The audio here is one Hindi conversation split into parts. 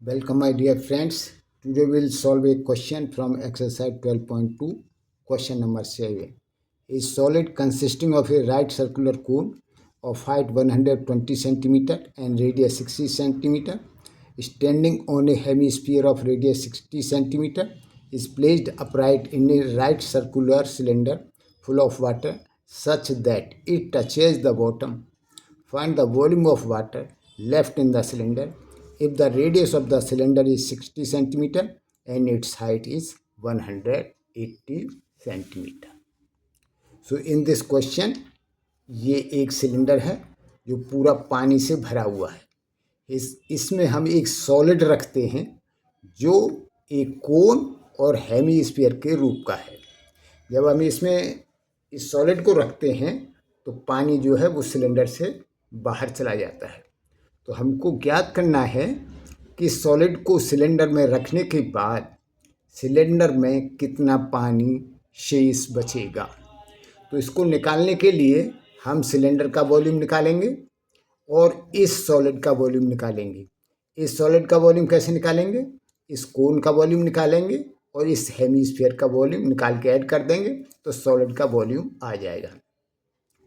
Welcome my dear friends. Today we'll solve a question from exercise 12.2, question number 7. A solid consisting of a right circular cone of height 120 cm and radius 60 cm standing on a hemisphere of radius 60 cm is placed upright in a right circular cylinder full of water such that it touches the bottom. Find the volume of water left in the cylinder if the radius of the cylinder is 60 centimeter and its height is 180 centimeter. So in this question, ये एक सिलेंडर है जो पूरा पानी से भरा हुआ है. इसमें हम एक सॉलिड रखते हैं जो एक कोन और हेमीस्फीयर के रूप का है. जब हम इसमें इस सॉलिड को रखते हैं तो पानी जो है वो सिलेंडर से बाहर चला जाता है. तो हमको ज्ञात करना है कि सॉलिड को सिलेंडर में रखने के बाद सिलेंडर में कितना पानी शेष बचेगा. तो इसको निकालने के लिए हम सिलेंडर का वॉल्यूम निकालेंगे और इस सॉलिड का वॉल्यूम निकालेंगे. इस सॉलिड का वॉल्यूम कैसे निकालेंगे? इस कोन का वॉल्यूम निकालेंगे और इस हेमीस्फीयर का वॉल्यूम निकाल के ऐड कर देंगे तो सॉलिड का वॉल्यूम आ जाएगा.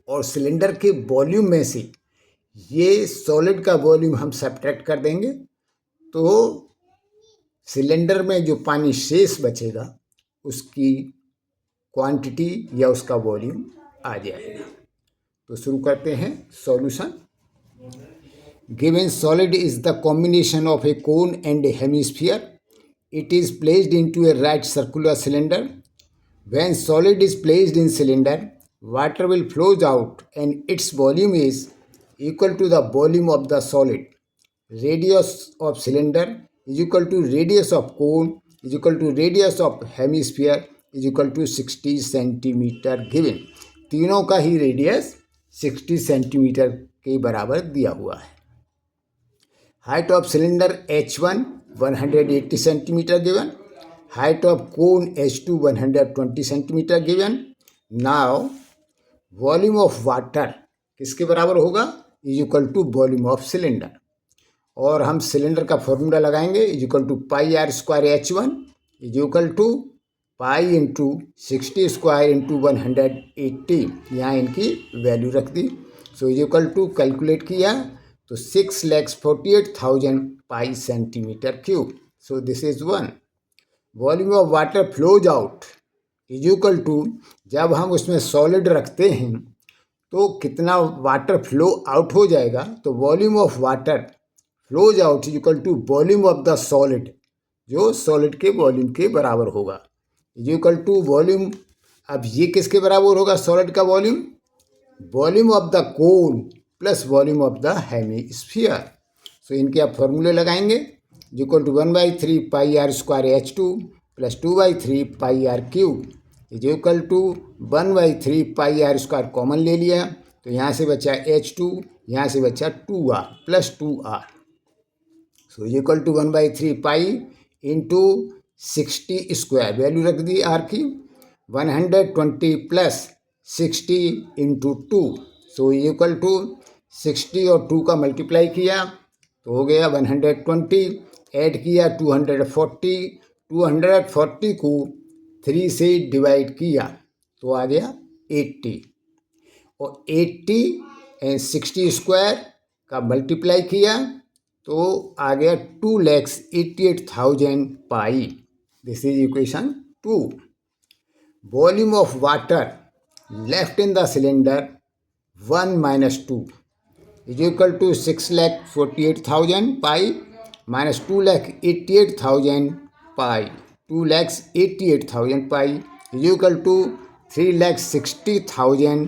और सिलेंडर के वॉल्यूम में से ये सॉलिड का वॉल्यूम हम सब्ट्रैक्ट कर देंगे तो सिलेंडर में जो पानी शेष बचेगा उसकी क्वांटिटी या उसका वॉल्यूम आ जाएगा. तो शुरू करते हैं solution. Given solid is the combination of A cone and A hemisphere. It is placed into A right circular cylinder. When solid is placed in cylinder, water will flows out and its volume is equal to the volume of the solid. Radius of cylinder is equal to radius of cone is equal to radius of hemisphere is equal to 60 centimeter given. तीनों का ही रेडियस 60 सेंटीमीटर के बराबर दिया हुआ है. Height of cylinder H1 180 centimetre given. Height of cone H2 120 centimetre given. Now volume of water किसके बराबर होगा? Is equal to volume of cylinder. और हम सिलेंडर का फॉर्मूला लगाएंगे is equal to pi r square H1 is equal to pi into 60 square into 180. यहाँ इनकी वैल्यू रख दी. So is equal to calculate किया तो 6,48,000 pi centimetre cube. So this is 1. Volume of water flows out is equal to, जब हम उसमें सॉलिड रखते हैं तो कितना वाटर फ्लो आउट हो जाएगा. तो volume of water flows out is equal to volume of the solid, जो सॉलिड के वॉल्यूम के बराबर होगा. Is equal to volume. अब ये किसके बराबर होगा? सॉलिड का volume. Volume of the cone plus volume of the hemisphere. So इनके आप फॉर्मूले लगाएंगे. Is equal to 1/3 pi r square H2 plus 2/3 pi r cube is equal to 1/3 pi r square common ले लिया तो यहाँ से बचा H2, यहाँ से बचा 2R plus 2R. So is equal to 1/3 pi into 60 square, value रख दी आर की. 120 plus 60 into 2. So is equal to 60 और 2 का मल्टीप्लाई किया तो हो गया 120. ऐड किया 240 को 3 से डिवाइड किया तो आ गया 80. और 80 एंड 60 स्क्वायर का मल्टीप्लाई किया तो आ गया 2,88,000 pi. This is equation 2. Volume of water left in the cylinder 1 minus 2 is equal to 6,48,000 pi minus 2,88,000 pi. 2,88,000 pi is equal to 3,60,000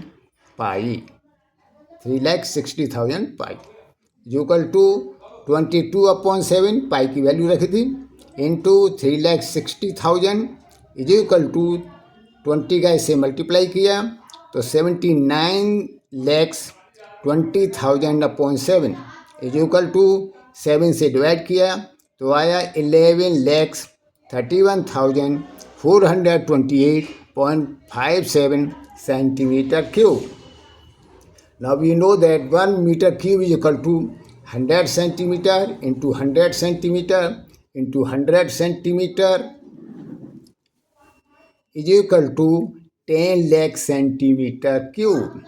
pi. 3,60,000 pi is equal to 22/7 pi की वैल्यू रखी थी इंटू 3,60,000 इज इक्वल टू 20 का इसे मल्टीप्लाई किया तो 79,20,000/7 इज इक्वल टू 7 से डिवाइड किया तो आया 11,31,428.57 centimeter cube. Now we know that 1 meter cube is equal to 100 centimeter into 100 centimeter into 100 centimeter is equal to 10 lakh centimeter cube.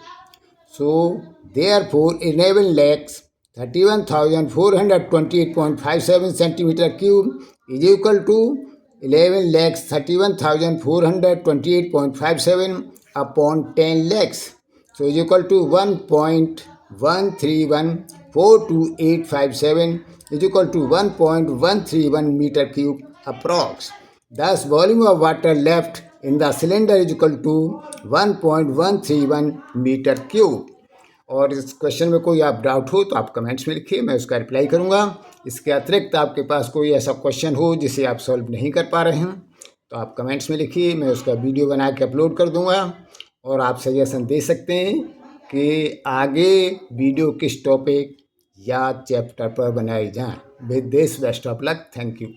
So, therefore, 11 lakhs 31,428.57 centimeter cube is equal to 11 lakhs 31,428.57 upon 10 lakhs. So, is equal to 1.13142,857 is equal to 1.131 meter cube approx. Thus, volume of water left in the cylinder is equal to 1.131 metre cube. और इस क्वेश्चन में कोई आप डाउट हो तो आप कमेंट्स में लिखिए, मैं उसका रिप्लाई करूँगा. इसके अतिरिक्त आपके पास कोई ऐसा क्वेश्चन हो जिसे आप सॉल्व नहीं कर पा रहे हैं तो आप कमेंट्स में लिखिए, मैं उसका वीडियो बना के अपलोड कर दूँगा. और आप सजेशन दे सकते हैं कि आगे वीडियो किस टॉपिक या चैप्टर पर बनाई जाए. With this best of luck. Thank you.